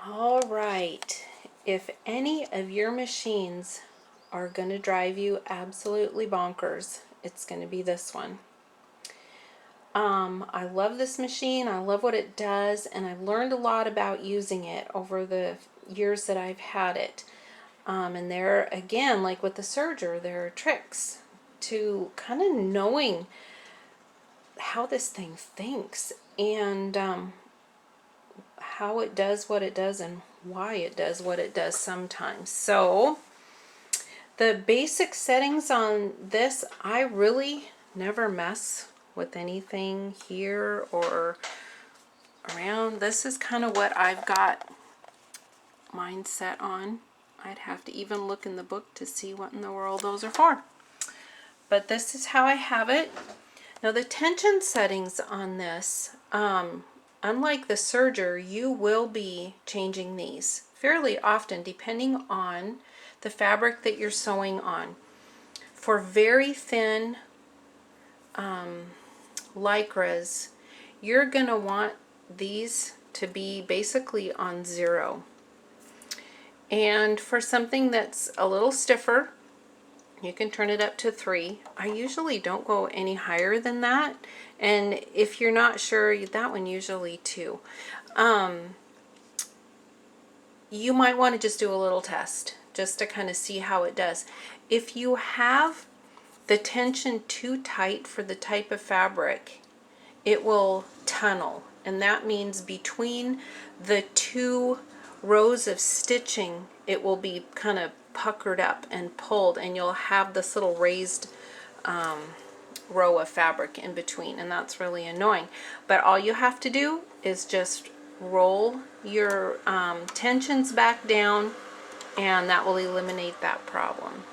All right. If any of your machines are going to drive you absolutely bonkers, it's going to be this one. I love this machine. I love what it does, and I've learned a lot about using it over the years that I've had it. And there, again, like with the serger, there are tricks to kind of knowing how this thing thinks and how it does what it does and why it does what it does sometimes. So the basic settings on this, I really never mess with anything here or around. This is kind of what I've got mine set on. I'd have to even look in the book to see what in the world those are for. But this is how I have it. Now the tension settings on this, unlike the serger, you will be changing these fairly often depending on the fabric that you're sewing on. For very thin lycras, you're going to want these to be basically on 0. And for something that's a little stiffer, you can turn it up to 3. I usually don't go any higher than that. And if you're not sure, that one usually 2. You might want to just do a little test just to kind of see how it does. If you have the tension too tight for the type of fabric, it will tunnel. And that means between the 2 rows of stitching, it will be kind of puckered up and pulled, and you'll have this little raised row of fabric in between, and that's really annoying. But all you have to do is just roll your tensions back down, and that will eliminate that problem.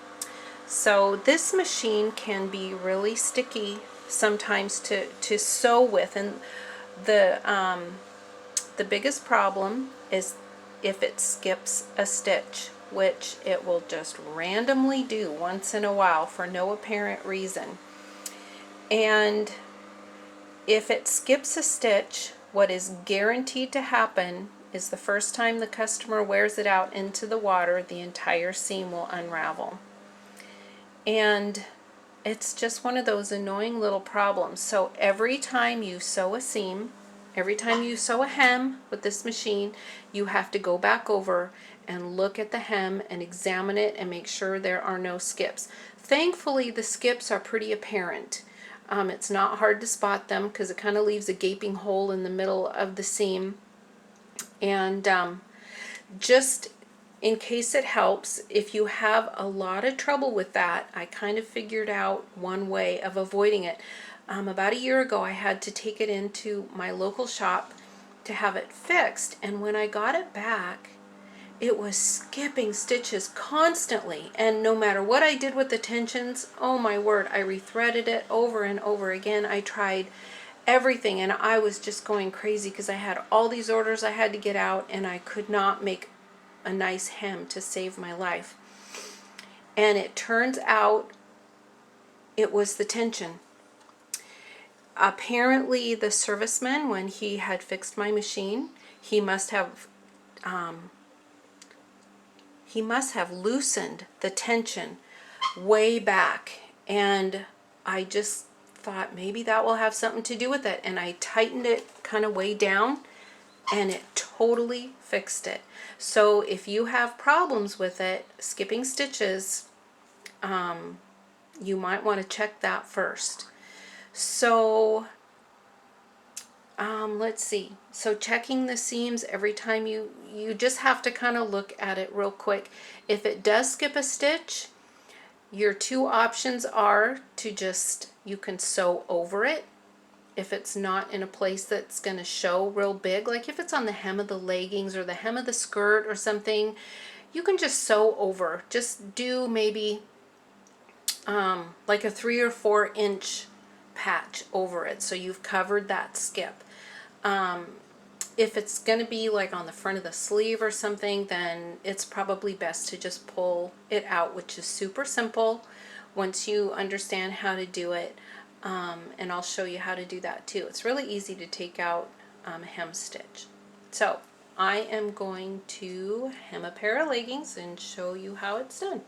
So this machine can be really sticky sometimes to sew with, and the biggest problem is if it skips a stitch, which it will just randomly do once in a while for no apparent reason. And if it skips a stitch, what is guaranteed to happen is the first time the customer wears it out into the water, the entire seam will unravel. And it's just one of those annoying little problems. So every time you sew a seam, every time you sew a hem with this machine, you have to go back over and look at the hem and examine it and make sure there are no skips. Thankfully, the skips are pretty apparent. It's not hard to spot them because it kind of leaves a gaping hole in the middle of the seam. And just in case it helps, if you have a lot of trouble with that, I kind of figured out one way of avoiding it. About a year ago, I had to take it into my local shop to have it fixed, and when I got it back, it was skipping stitches constantly, and no matter what I did with the tensions, oh my word, I rethreaded it over and over again. I tried everything, and I was just going crazy because I had all these orders I had to get out, and I could not make a nice hem to save my life. And it turns out it was the tension. Apparently the serviceman, when he had fixed my machine, he must have loosened the tension way back, and I just thought maybe that will have something to do with it, and I tightened it kind of way down, and it totally fixed it. So if you have problems with it skipping stitches, you might want to check that first. So let's see. So checking the seams every time you just have to kind of look at it real quick. If it does skip a stitch, your 2 options are to just, you can sew over it. If it's not in a place that's going to show real big, like if it's on the hem of the leggings or the hem of the skirt or something, you can just sew over. Just do maybe like a 3 or 4 inch patch over it, so you've covered that skip. If it's going to be like on the front of the sleeve or something, then it's probably best to just pull it out, which is super simple once you understand how to do it. And I'll show you how to do that too. It's really easy to take out a hem stitch. So I am going to hem a pair of leggings and show you how it's done.